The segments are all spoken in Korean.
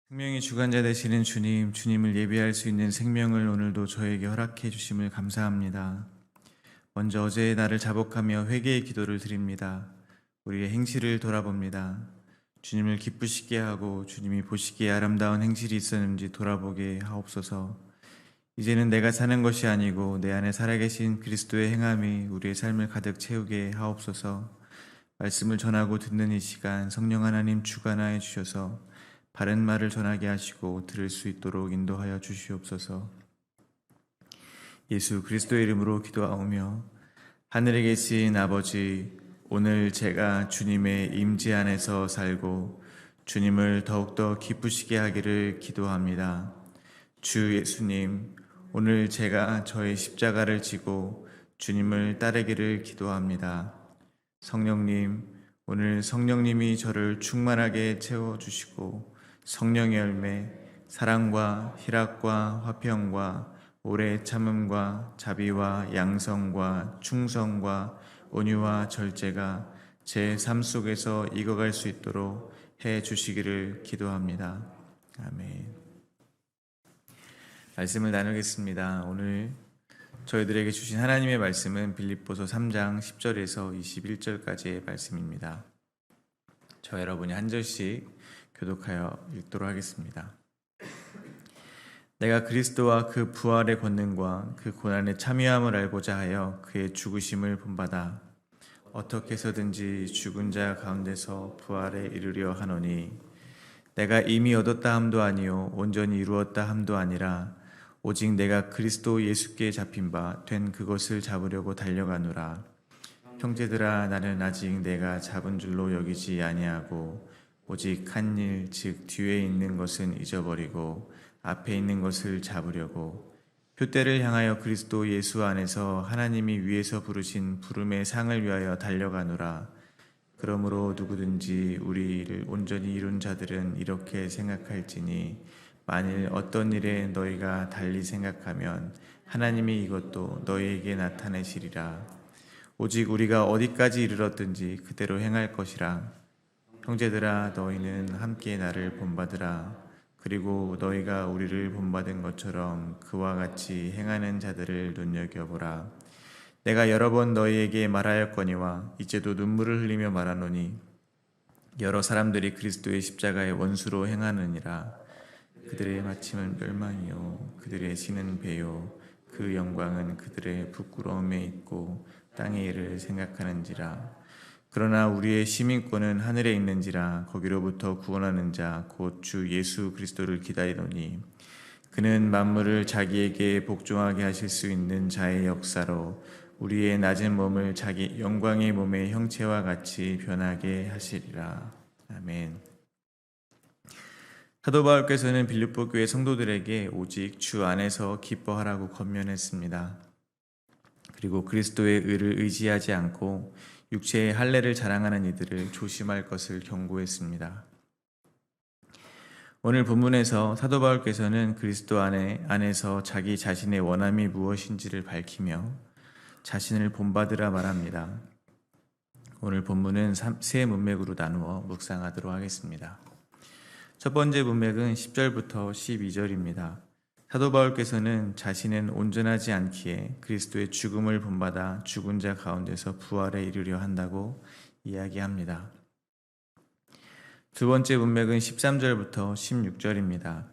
생명의 주관자 되시는 주님, 주님을 예배할 수 있는 생명을 오늘도 저에게 허락해 주심을 감사합니다. 먼저 어제의 날을 자복하며 회개의 기도를 드립니다. 우리의 행실을 돌아봅니다. 주님을 기쁘시게 하고 주님이 보시기에 아름다운 행실이 있었는지 돌아보게 하옵소서. 이제는 내가 사는 것이 아니고 내 안에 살아계신 그리스도의 행함이 우리의 삶을 가득 채우게 하옵소서. 말씀을 전하고 듣는 이 시간 성령 하나님 주관하여 주셔서 바른 말을 전하게 하시고 들을 수 있도록 인도하여 주시옵소서. 예수 그리스도의 이름으로 기도하오며, 하늘에 계신 아버지, 오늘 제가 주님의 임재 안에서 살고 주님을 더욱더 기쁘시게 하기를 기도합니다. 주 예수님, 오늘 제가 저의 십자가를 지고 주님을 따르기를 기도합니다. 성령님, 오늘 성령님이 저를 충만하게 채워주시고 성령의 열매, 사랑과 희락과 화평과 오래 참음과 자비와 양성과 충성과 온유와 절제가 제 삶 속에서 익어갈 수 있도록 해 주시기를 기도합니다. 아멘. 말씀을 나누겠습니다. 오늘 저희들에게 주신 하나님의 말씀은 빌립보서 3장 10절에서 21절까지의 말씀입니다. 저 여러분이 한 절씩 교독하여 읽도록 하겠습니다. 내가 그리스도와 그 부활의 권능과 그 고난의 참여함을 알고자 하여 그의 죽으심을 본받아 어떻게 해서든지 죽은 자 가운데서 부활에 이르려 하노니, 내가 이미 얻었다 함도 아니요 온전히 이루었다 함도 아니라 오직 내가 그리스도 예수께 잡힌 바 된 그것을 잡으려고 달려가노라. 형제들아, 나는 아직 내가 잡은 줄로 여기지 아니하고 오직 한 일, 즉 뒤에 있는 것은 잊어버리고 앞에 있는 것을 잡으려고 표대를 향하여 그리스도 예수 안에서 하나님이 위에서 부르신 부름의 상을 위하여 달려가노라. 그러므로 누구든지 우리를 온전히 이룬 자들은 이렇게 생각할지니, 만일 어떤 일에 너희가 달리 생각하면 하나님이 이것도 너희에게 나타내시리라. 오직 우리가 어디까지 이르렀든지 그대로 행할 것이라. 형제들아, 너희는 함께 나를 본받으라. 그리고 너희가 우리를 본받은 것처럼 그와 같이 행하는 자들을 눈여겨보라. 내가 여러 번 너희에게 말하였거니와 이제도 눈물을 흘리며 말하노니, 여러 사람들이 그리스도의 십자가의 원수로 행하느니라. 그들의 마침은 멸망이요 그들의 신은 배요 그 영광은 그들의 부끄러움에 있고 땅의 일을 생각하는지라. 그러나 우리의 시민권은 하늘에 있는지라. 거기로부터 구원하는 자 곧 주 예수 그리스도를 기다리노니, 그는 만물을 자기에게 복종하게 하실 수 있는 자의 역사로 우리의 낮은 몸을 자기 영광의 몸의 형체와 같이 변하게 하시리라. 아멘. 사도 바울께서는 빌립보 교회 성도들에게 오직 주 안에서 기뻐하라고 권면했습니다. 그리고 그리스도의 의를 의지하지 않고 육체의 할례를 자랑하는 이들을 조심할 것을 경고했습니다. 오늘 본문에서 사도 바울께서는 그리스도 안에서 자기 자신의 원함이 무엇인지를 밝히며 자신을 본받으라 말합니다. 오늘 본문은 세 문맥으로 나누어 묵상하도록 하겠습니다. 첫 번째 문맥은 10절부터 12절입니다. 사도 바울께서는 자신은 온전하지 않기에 그리스도의 죽음을 본받아 죽은 자 가운데서 부활에 이르려 한다고 이야기합니다. 두 번째 문맥은 13절부터 16절입니다.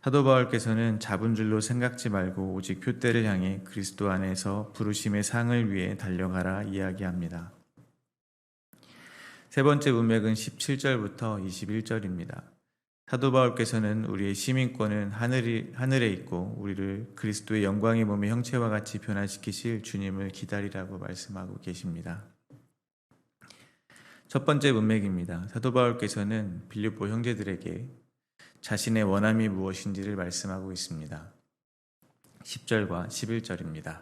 사도 바울께서는 잡은 줄로 생각지 말고 오직 표대를 향해 그리스도 안에서 부르심의 상을 위해 달려가라 이야기합니다. 세 번째 문맥은 17절부터 21절입니다. 사도 바울께서는 우리의 시민권은 하늘에 있고 우리를 그리스도의 영광의 몸의 형체와 같이 변화시키실 주님을 기다리라고 말씀하고 계십니다. 첫 번째 문맥입니다. 사도 바울께서는 빌립보 형제들에게 자신의 원함이 무엇인지를 말씀하고 있습니다. 10절과 11절입니다.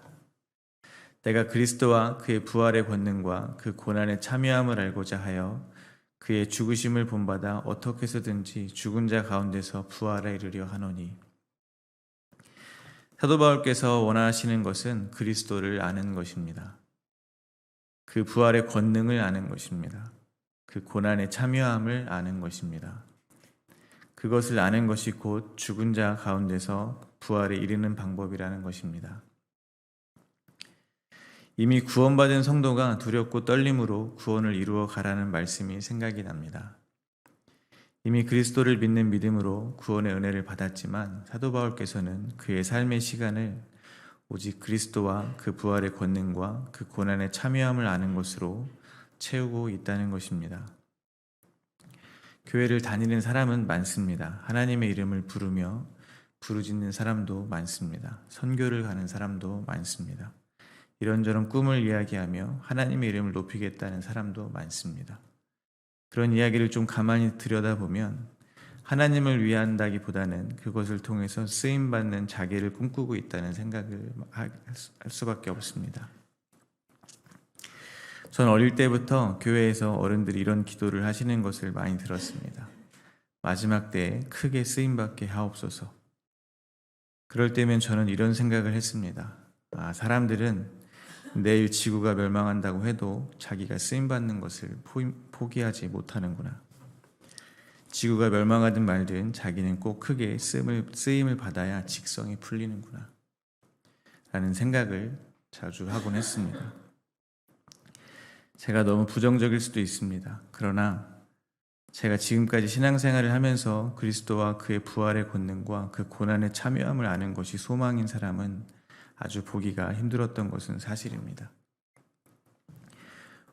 내가 그리스도와 그의 부활의 권능과 그 고난의 참여함을 알고자 하여 그의 죽으심을 본받아 어떻게 해서든지 죽은 자 가운데서 부활에 이르려 하노니. 사도 바울께서 원하시는 것은 그리스도를 아는 것입니다. 그 부활의 권능을 아는 것입니다. 그 고난의 참여함을 아는 것입니다. 그것을 아는 것이 곧 죽은 자 가운데서 부활에 이르는 방법이라는 것입니다. 이미 구원받은 성도가 두렵고 떨림으로 구원을 이루어 가라는 말씀이 생각이 납니다. 이미 그리스도를 믿는 믿음으로 구원의 은혜를 받았지만 사도 바울께서는 그의 삶의 시간을 오직 그리스도와 그 부활의 권능과 그 고난에 참여함을 아는 것으로 채우고 있다는 것입니다. 교회를 다니는 사람은 많습니다. 하나님의 이름을 부르며 부르짖는 사람도 많습니다. 선교를 가는 사람도 많습니다. 이런저런 꿈을 이야기하며 하나님의 이름을 높이겠다는 사람도 많습니다. 그런 이야기를 좀 가만히 들여다보면 하나님을 위한다기보다는 그것을 통해서 쓰임받는 자기를 꿈꾸고 있다는 생각을 할 수밖에 없습니다. 전 어릴 때부터 교회에서 어른들이 이런 기도를 하시는 것을 많이 들었습니다. 마지막 때에 크게 쓰임받게 하옵소서. 그럴 때면 저는 이런 생각을 했습니다. 사람들은 내일 지구가 멸망한다고 해도 자기가 쓰임받는 것을 포기하지 못하는구나. 지구가 멸망하든 말든 자기는 꼭 크게 쓰임을 받아야 직성이 풀리는구나. 라는 생각을 자주 하곤 했습니다. 제가 너무 부정적일 수도 있습니다. 그러나 제가 지금까지 신앙생활을 하면서 그리스도와 그의 부활의 권능과 그 고난에 참여함을 아는 것이 소망인 사람은 아주 보기가 힘들었던 것은 사실입니다.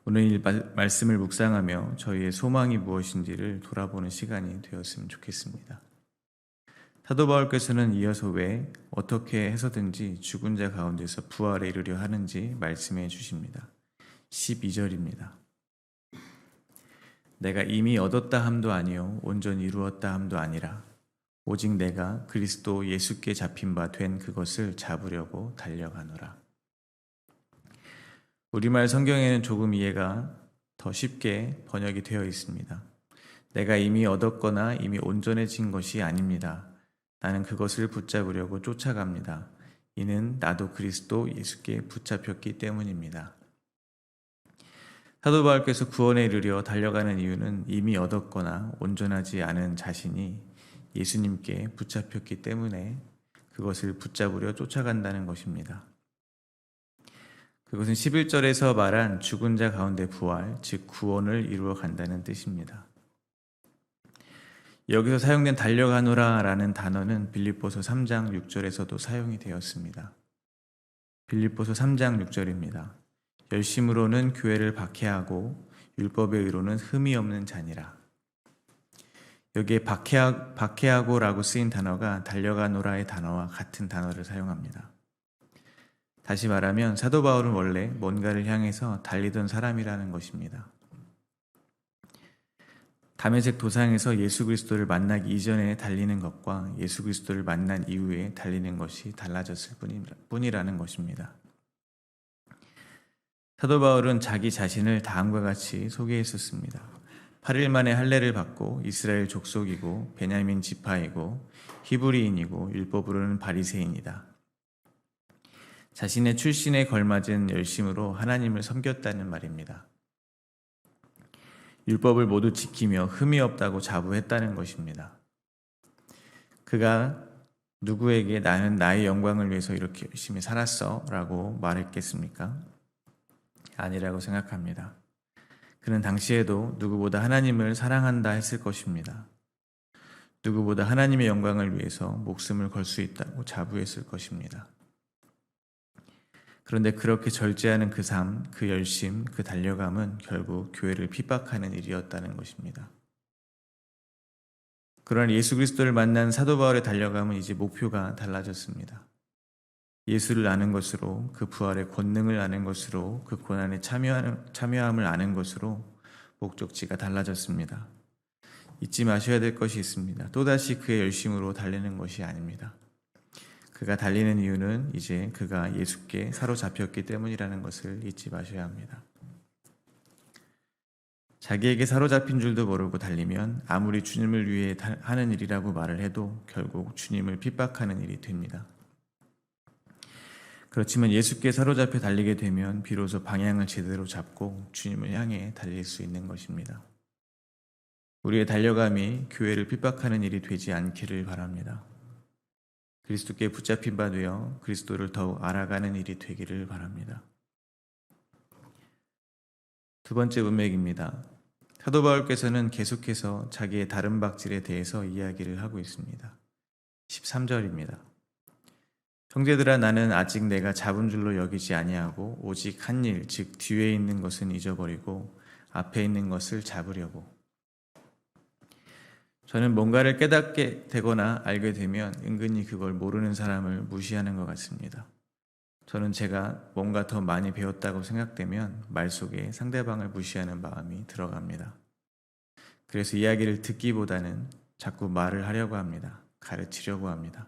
오늘 이 말씀을 묵상하며 저희의 소망이 무엇인지를 돌아보는 시간이 되었으면 좋겠습니다. 사도 바울께서는 이어서 왜 어떻게 해서든지 죽은 자 가운데서 부활에 이르려 하는지 말씀해 주십니다. 12절입니다. 내가 이미 얻었다 함도 아니요 온전히 이루었다 함도 아니라 오직 내가 그리스도 예수께 잡힌 바 된 그것을 잡으려고 달려가노라. 우리말 성경에는 조금 이해가 더 쉽게 번역이 되어 있습니다. 내가 이미 얻었거나 이미 온전해진 것이 아닙니다. 나는 그것을 붙잡으려고 쫓아갑니다. 이는 나도 그리스도 예수께 붙잡혔기 때문입니다. 사도 바울께서 구원에 이르려 달려가는 이유는 이미 얻었거나 온전하지 않은 자신이 예수님께 붙잡혔기 때문에 그것을 붙잡으려 쫓아간다는 것입니다. 그것은 11절에서 말한 죽은 자 가운데 부활, 즉 구원을 이루어 간다는 뜻입니다. 여기서 사용된 달려가노라 라는 단어는 빌립보서 3장 6절에서도 사용이 되었습니다. 빌립보서 3장 6절입니다. 열심으로는 교회를 박해하고 율법의 의로는 흠이 없는 자니라. 여기에 박해하고라고 쓰인 단어가 달려가노라의 단어와 같은 단어를 사용합니다. 다시 말하면 사도 바울은 원래 뭔가를 향해서 달리던 사람이라는 것입니다. 다메섹 도상에서 예수 그리스도를 만나기 이전에 달리는 것과 예수 그리스도를 만난 이후에 달리는 것이 달라졌을 뿐이라는 것입니다. 사도 바울은 자기 자신을 다음과 같이 소개했었습니다. 8일 만에 할례를 받고 이스라엘 족속이고 베냐민 지파이고 히브리인이고 율법으로는 바리새인이다. 자신의 출신에 걸맞은 열심으로 하나님을 섬겼다는 말입니다. 율법을 모두 지키며 흠이 없다고 자부했다는 것입니다. 그가 누구에게 나는 나의 영광을 위해서 이렇게 열심히 살았어 라고 말했겠습니까? 아니라고 생각합니다. 그는 당시에도 누구보다 하나님을 사랑한다 했을 것입니다. 누구보다 하나님의 영광을 위해서 목숨을 걸 수 있다고 자부했을 것입니다. 그런데 그렇게 절제하는 그 삶, 그 열심, 그 달려감은 결국 교회를 핍박하는 일이었다는 것입니다. 그러나 예수 그리스도를 만난 사도 바울의 달려감은 이제 목표가 달라졌습니다. 예수를 아는 것으로, 그 부활의 권능을 아는 것으로, 그 고난에 참여함을 아는 것으로 목적지가 달라졌습니다. 잊지 마셔야 될 것이 있습니다. 또다시 그의 열심으로 달리는 것이 아닙니다. 그가 달리는 이유는 이제 그가 예수께 사로잡혔기 때문이라는 것을 잊지 마셔야 합니다. 자기에게 사로잡힌 줄도 모르고 달리면 아무리 주님을 위해 하는 일이라고 말을 해도 결국 주님을 핍박하는 일이 됩니다. 그렇지만 예수께 사로잡혀 달리게 되면 비로소 방향을 제대로 잡고 주님을 향해 달릴 수 있는 것입니다. 우리의 달려감이 교회를 핍박하는 일이 되지 않기를 바랍니다. 그리스도께 붙잡힌 바 되어 그리스도를 더욱 알아가는 일이 되기를 바랍니다. 두 번째 문맥입니다. 사도 바울께서는 계속해서 자기의 다른 박질에 대해서 이야기를 하고 있습니다. 13절입니다. 형제들아, 나는 아직 내가 잡은 줄로 여기지 아니하고 오직 한 일, 즉 뒤에 있는 것은 잊어버리고 앞에 있는 것을 잡으려고. 저는 뭔가를 깨닫게 되거나 알게 되면 은근히 그걸 모르는 사람을 무시하는 것 같습니다. 저는 제가 뭔가 더 많이 배웠다고 생각되면 말 속에 상대방을 무시하는 마음이 들어갑니다. 그래서 이야기를 듣기보다는 자꾸 말을 하려고 합니다. 가르치려고 합니다.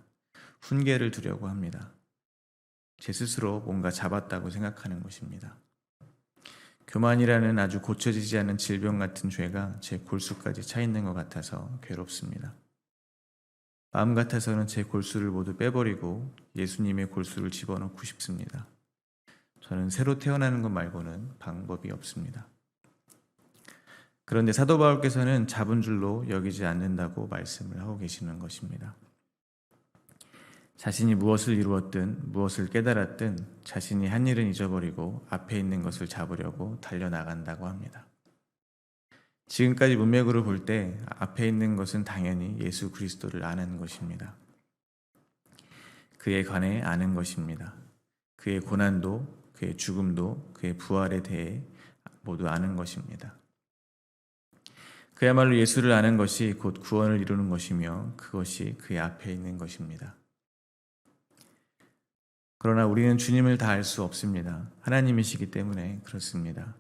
훈계를 두려고 합니다. 제 스스로 뭔가 잡았다고 생각하는 것입니다. 교만이라는 아주 고쳐지지 않은 질병 같은 죄가 제 골수까지 차 있는 것 같아서 괴롭습니다. 마음 같아서는 제 골수를 모두 빼버리고 예수님의 골수를 집어넣고 싶습니다. 저는 새로 태어나는 것 말고는 방법이 없습니다. 그런데 사도 바울께서는 잡은 줄로 여기지 않는다고 말씀을 하고 계시는 것입니다. 자신이 무엇을 이루었든 무엇을 깨달았든 자신이 한 일은 잊어버리고 앞에 있는 것을 잡으려고 달려나간다고 합니다. 지금까지 문맥으로 볼 때 앞에 있는 것은 당연히 예수 그리스도를 아는 것입니다. 그에 관해 아는 것입니다. 그의 고난도, 그의 죽음도, 그의 부활에 대해 모두 아는 것입니다. 그야말로 예수를 아는 것이 곧 구원을 이루는 것이며 그것이 그의 앞에 있는 것입니다. 그러나 우리는 주님을 다 알 수 없습니다. 하나님이시기 때문에 그렇습니다.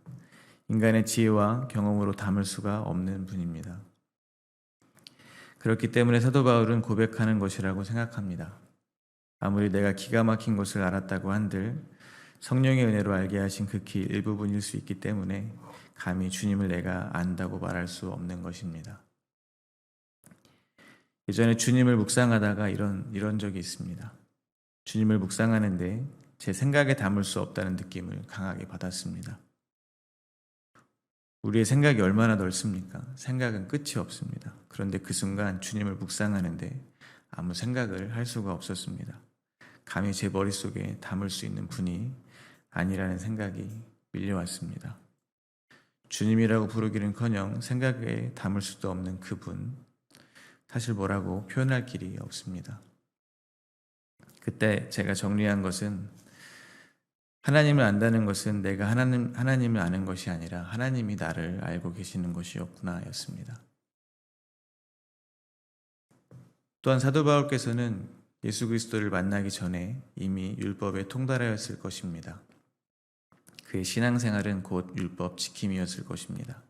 인간의 지혜와 경험으로 담을 수가 없는 분입니다. 그렇기 때문에 사도 바울은 고백하는 것이라고 생각합니다. 아무리 내가 기가 막힌 것을 알았다고 한들 성령의 은혜로 알게 하신 극히 일부분일 수 있기 때문에 감히 주님을 내가 안다고 말할 수 없는 것입니다. 예전에 주님을 묵상하다가 이런 적이 있습니다. 주님을 묵상하는데 제 생각에 담을 수 없다는 느낌을 강하게 받았습니다. 우리의 생각이 얼마나 넓습니까? 생각은 끝이 없습니다. 그런데 그 순간 주님을 묵상하는데 아무 생각을 할 수가 없었습니다. 감히 제 머릿속에 담을 수 있는 분이 아니라는 생각이 밀려왔습니다. 주님이라고 부르기는커녕 생각에 담을 수도 없는 그분, 사실 뭐라고 표현할 길이 없습니다. 그때 제가 정리한 것은 하나님을 안다는 것은 내가 하나님을 아는 것이 아니라 하나님이 나를 알고 계시는 것이었구나 였습니다. 또한 사도 바울께서는 예수 그리스도를 만나기 전에 이미 율법에 통달하였을 것입니다. 그의 신앙생활은 곧 율법 지킴이었을 것입니다.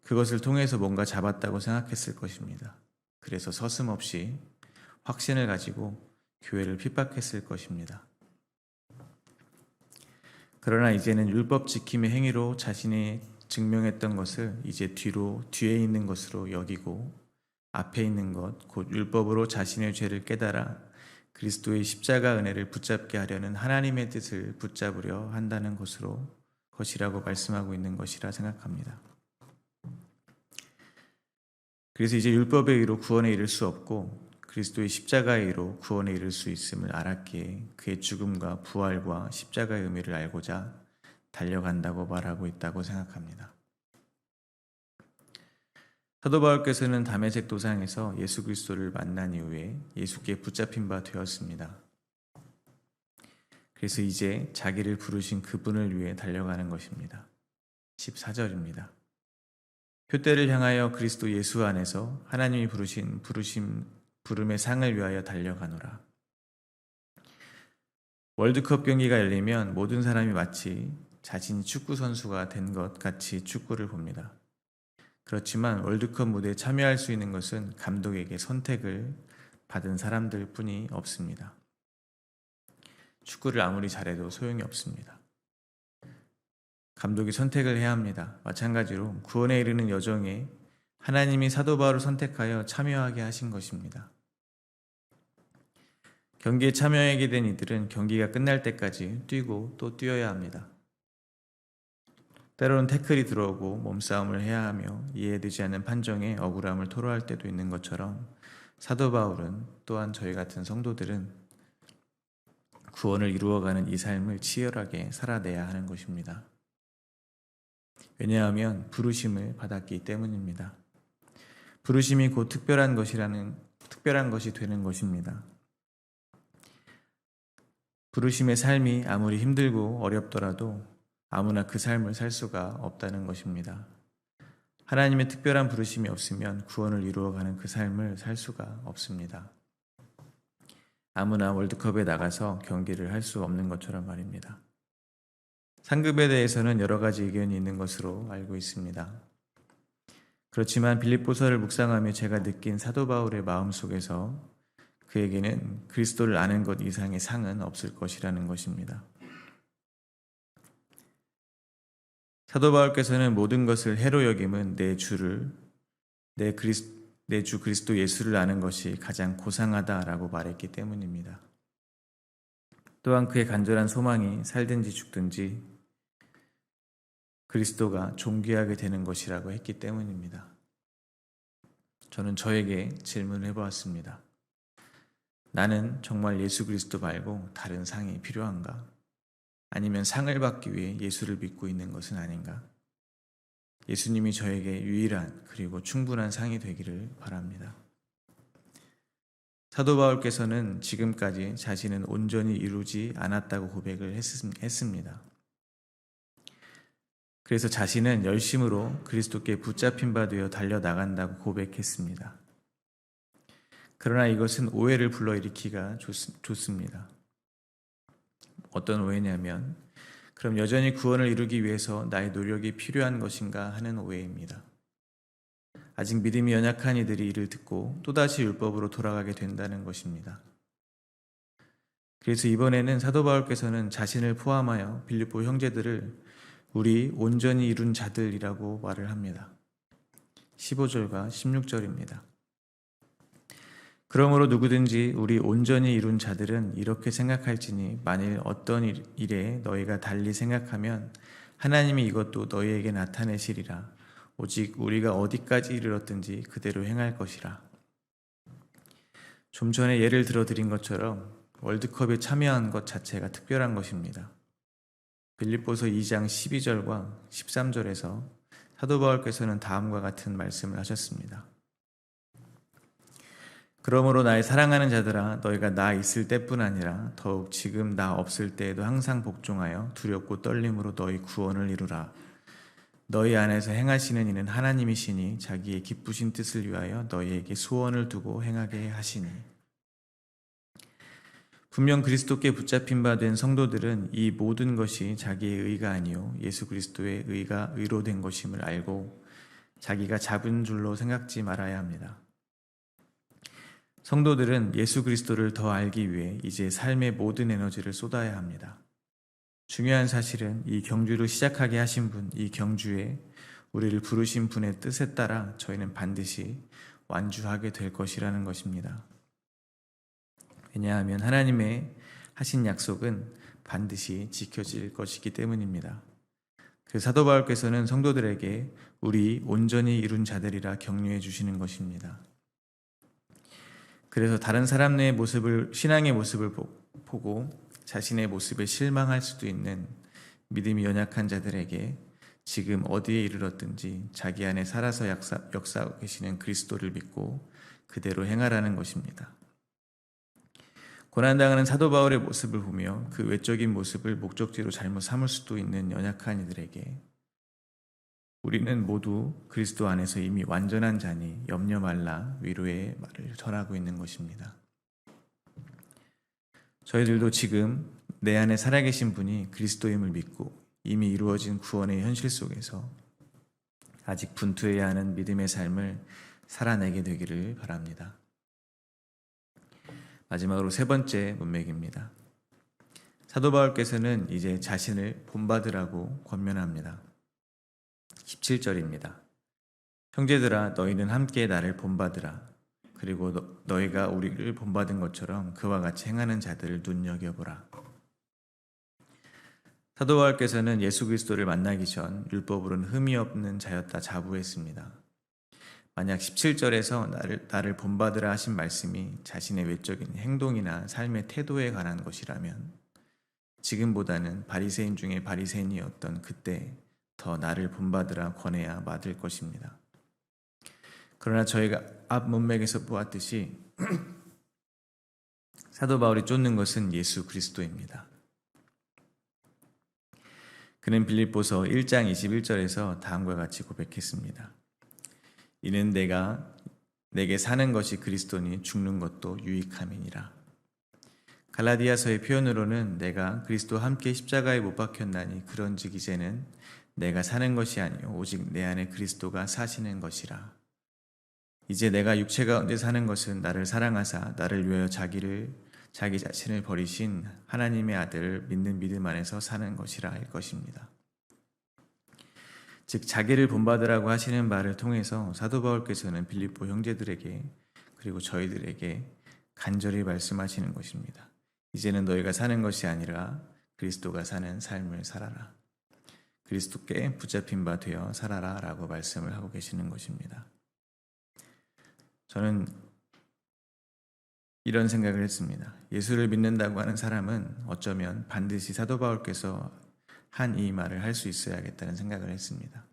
그것을 통해서 뭔가 잡았다고 생각했을 것입니다. 그래서 서슴없이 확신을 가지고 교회를 핍박했을 것입니다. 그러나 이제는 율법 지킴의 행위로 자신이 증명했던 것을 이제 뒤에 있는 것으로 여기고 앞에 있는 것, 곧 율법으로 자신의 죄를 깨달아 그리스도의 십자가 은혜를 붙잡게 하려는 하나님의 뜻을 붙잡으려 한다는 것이라고 말씀하고 있는 것이라 생각합니다. 그래서 이제 율법의 의로 구원에 이를 수 없고 그리스도의 십자가의 의로 구원에 이를 수 있음을 알았기에 그의 죽음과 부활과 십자가의 의미를 알고자 달려간다고 말하고 있다고 생각합니다. 사도 바울께서는 다메섹 도상에서 예수 그리스도를 만난 이후에 예수께 붙잡힌 바 되었습니다. 그래서 이제 자기를 부르신 그분을 위해 달려가는 것입니다. 14절입니다. 표대를 향하여 그리스도 예수 안에서 하나님이 부르신 부름의 상을 위하여 달려가노라. 월드컵 경기가 열리면 모든 사람이 마치 자신이 축구 선수가 된 것 같이 축구를 봅니다. 그렇지만 월드컵 무대에 참여할 수 있는 것은 감독에게 선택을 받은 사람들 뿐이 없습니다. 축구를 아무리 잘해도 소용이 없습니다. 감독이 선택을 해야 합니다. 마찬가지로 구원에 이르는 여정에 하나님이 사도 바울을 선택하여 참여하게 하신 것입니다. 경기에 참여하게 된 이들은 경기가 끝날 때까지 뛰고 또 뛰어야 합니다. 때로는 태클이 들어오고 몸싸움을 해야 하며 이해되지 않는 판정에 억울함을 토로할 때도 있는 것처럼 사도 바울은 또한 저희 같은 성도들은 구원을 이루어가는 이 삶을 치열하게 살아내야 하는 것입니다. 왜냐하면 부르심을 받았기 때문입니다. 부르심이 곧 특별한 것이 되는 것입니다. 부르심의 삶이 아무리 힘들고 어렵더라도 아무나 그 삶을 살 수가 없다는 것입니다. 하나님의 특별한 부르심이 없으면 구원을 이루어가는 그 삶을 살 수가 없습니다. 아무나 월드컵에 나가서 경기를 할 수 없는 것처럼 말입니다. 상급에 대해서는 여러 가지 의견이 있는 것으로 알고 있습니다. 그렇지만 빌립보서를 묵상하며 제가 느낀 사도 바울의 마음속에서 그에게는 그리스도를 아는 것 이상의 상은 없을 것이라는 것입니다. 사도 바울께서는 모든 것을 해로 여김은 내 주 그리스도 예수를 아는 것이 가장 고상하다라고 말했기 때문입니다. 또한 그의 간절한 소망이 살든지 죽든지 그리스도가 존귀하게 되는 것이라고 했기 때문입니다. 저는 저에게 질문을 해보았습니다. 나는 정말 예수 그리스도 말고 다른 상이 필요한가? 아니면 상을 받기 위해 예수를 믿고 있는 것은 아닌가? 예수님이 저에게 유일한 그리고 충분한 상이 되기를 바랍니다. 사도 바울께서는 지금까지 자신은 온전히 이루지 않았다고 고백을 했습니다. 그래서 자신은 열심으로 그리스도께 붙잡힌 바 되어 달려나간다고 고백했습니다. 그러나 이것은 오해를 불러일으키기가 좋습니다. 어떤 오해냐면 그럼 여전히 구원을 이루기 위해서 나의 노력이 필요한 것인가 하는 오해입니다. 아직 믿음이 연약한 이들이 이를 듣고 또다시 율법으로 돌아가게 된다는 것입니다. 그래서 이번에는 사도 바울께서는 자신을 포함하여 빌립보 형제들을 우리 온전히 이룬 자들이라고 말을 합니다. 15절과 16절입니다. 그러므로 누구든지 우리 온전히 이룬 자들은 이렇게 생각할지니 만일 어떤 일에 너희가 달리 생각하면 하나님이 이것도 너희에게 나타내시리라. 오직 우리가 어디까지 이르렀든지 그대로 행할 것이라. 좀 전에 예를 들어드린 것처럼 월드컵에 참여한 것 자체가 특별한 것입니다. 빌립보서 2장 12절과 13절에서 사도 바울께서는 다음과 같은 말씀을 하셨습니다. 그러므로 나의 사랑하는 자들아 너희가 나 있을 때뿐 아니라 더욱 지금 나 없을 때에도 항상 복종하여 두렵고 떨림으로 너희 구원을 이루라. 너희 안에서 행하시는 이는 하나님이시니 자기의 기쁘신 뜻을 위하여 너희에게 소원을 두고 행하게 하시니. 분명 그리스도께 붙잡힌 바 된 성도들은 이 모든 것이 자기의 의가 아니요 예수 그리스도의 의가 의로 된 것임을 알고 자기가 잡은 줄로 생각지 말아야 합니다. 성도들은 예수 그리스도를 더 알기 위해 이제 삶의 모든 에너지를 쏟아야 합니다. 중요한 사실은 이 경주를 시작하게 하신 분, 이 경주에 우리를 부르신 분의 뜻에 따라 저희는 반드시 완주하게 될 것이라는 것입니다. 왜냐하면 하나님의 하신 약속은 반드시 지켜질 것이기 때문입니다. 그 사도 바울께서는 성도들에게 우리 온전히 이룬 자들이라 격려해 주시는 것입니다. 그래서 다른 사람의 신앙의 모습을 보고 자신의 모습에 실망할 수도 있는 믿음이 연약한 자들에게 지금 어디에 이르렀든지 자기 안에 살아서 역사하고 계시는 그리스도를 믿고 그대로 행하라는 것입니다. 고난당하는 사도 바울의 모습을 보며 그 외적인 모습을 목적지로 잘못 삼을 수도 있는 연약한 이들에게 우리는 모두 그리스도 안에서 이미 완전한 자니 염려 말라 위로의 말을 전하고 있는 것입니다. 저희들도 지금 내 안에 살아계신 분이 그리스도임을 믿고 이미 이루어진 구원의 현실 속에서 아직 분투해야 하는 믿음의 삶을 살아내게 되기를 바랍니다. 마지막으로 세 번째 문맥입니다. 사도 바울께서는 이제 자신을 본받으라고 권면합니다. 17절입니다. 형제들아 너희는 함께 나를 본받으라. 그리고 너희가 우리를 본받은 것처럼 그와 같이 행하는 자들을 눈여겨보라. 사도 바울께서는 예수 그리스도를 만나기 전 율법으로는 흠이 없는 자였다 자부했습니다. 만약 17절에서 나를 본받으라 하신 말씀이 자신의 외적인 행동이나 삶의 태도에 관한 것이라면 지금보다는 바리새인 중에 바리새인이었던 그때 더 나를 본받으라 권해야 맞을 것입니다. 그러나 저희가 앞 문맥에서 보았듯이 사도 바울이 쫓는 것은 예수 그리스도입니다. 그는 빌립보서 1장 21절에서 다음과 같이 고백했습니다. 이는 내게 사는 것이 그리스도니 죽는 것도 유익함이니라. 갈라디아서의 표현으로는 내가 그리스도와 함께 십자가에 못 박혔나니 그런즉 이제는 내가 사는 것이 아니요 오직 내 안에 그리스도가 사시는 것이라. 이제 내가 육체 가운데 사는 것은 나를 사랑하사 나를 위하여 자기 자신을 버리신 하나님의 아들을 믿는 믿음 안에서 사는 것이라 할 것입니다. 즉 자기를 본받으라고 하시는 말을 통해서 사도 바울께서는 빌립보 형제들에게 그리고 저희들에게 간절히 말씀하시는 것입니다. 이제는 너희가 사는 것이 아니라 그리스도가 사는 삶을 살아라. 그리스도께 붙잡힌 바 되어 살아라 라고 말씀을 하고 계시는 것입니다. 저는 이런 생각을 했습니다. 예수를 믿는다고 하는 사람은 어쩌면 반드시 사도 바울께서 한 이 말을 할 수 있어야겠다는 생각을 했습니다.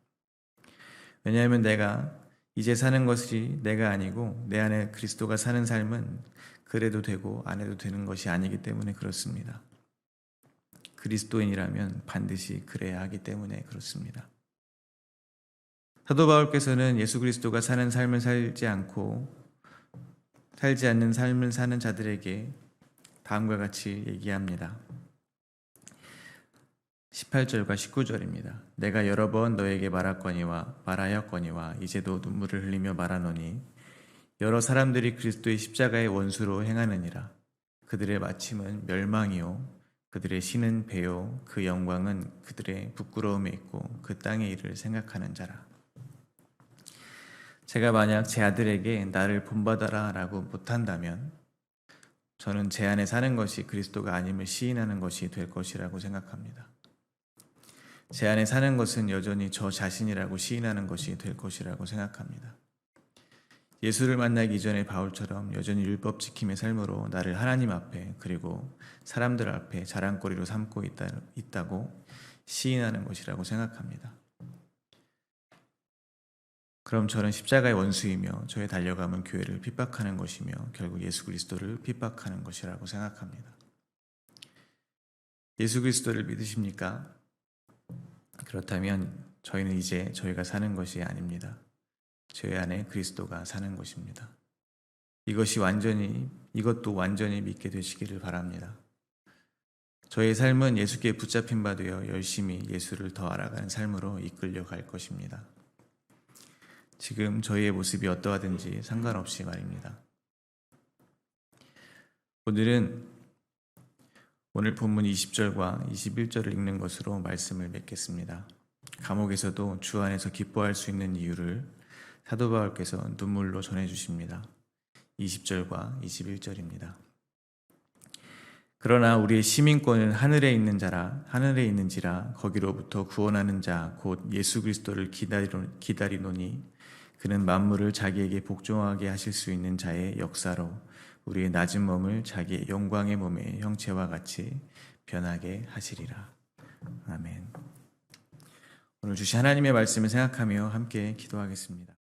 왜냐하면 내가 이제 사는 것이 내가 아니고 내 안에 그리스도가 사는 삶은 그래도 되고 안 해도 되는 것이 아니기 때문에 그렇습니다. 그리스도인이라면 반드시 그래야 하기 때문에 그렇습니다. 사도 바울께서는 예수 그리스도가 사는 삶을 살지 않는 삶을 사는 자들에게 다음과 같이 얘기합니다. 18절과 19절입니다. 내가 여러 번 너에게 말하였거니와 이제도 눈물을 흘리며 말하노니 여러 사람들이 그리스도의 십자가의 원수로 행하느니라. 그들의 마침은 멸망이요 그들의 신은 배요 그 영광은 그들의 부끄러움에 있고 그 땅의 일을 생각하는 자라. 제가 만약 제 아들에게 나를 본받아라 라고 못한다면 저는 제 안에 사는 것이 그리스도가 아님을 시인하는 것이 될 것이라고 생각합니다. 제 안에 사는 것은 여전히 저 자신이라고 시인하는 것이 될 것이라고 생각합니다. 예수를 만나기 이전의 바울처럼 여전히 율법 지킴의 삶으로 나를 하나님 앞에 그리고 사람들 앞에 자랑거리로 삼고 있다고 시인하는 것이라고 생각합니다. 그럼 저는 십자가의 원수이며 저의 달려감은 교회를 핍박하는 것이며 결국 예수 그리스도를 핍박하는 것이라고 생각합니다. 예수 그리스도를 믿으십니까? 그렇다면 저희는 이제 저희가 사는 것이 아닙니다. 저희 안에 그리스도가 사는 것입니다. 이것도 완전히 믿게 되시기를 바랍니다. 저의 삶은 예수께 붙잡힌 바 되어 열심히 예수를 더 알아가는 삶으로 이끌려 갈 것입니다. 지금 저희의 모습이 어떠하든지 상관없이 말입니다. 오늘 본문 20절과 21절을 읽는 것으로 말씀을 맺겠습니다. 감옥에서도 주 안에서 기뻐할 수 있는 이유를 사도 바울께서 눈물로 전해주십니다. 20절과 21절입니다. 그러나 우리의 시민권은 하늘에 있는지라 거기로부터 구원하는 자 곧 예수 그리스도를 기다리노니 그는 만물을 자기에게 복종하게 하실 수 있는 자의 역사로 우리의 낮은 몸을 자기의 영광의 몸의 형체와 같이 변하게 하시리라. 아멘. 오늘 주신 하나님의 말씀을 생각하며 함께 기도하겠습니다.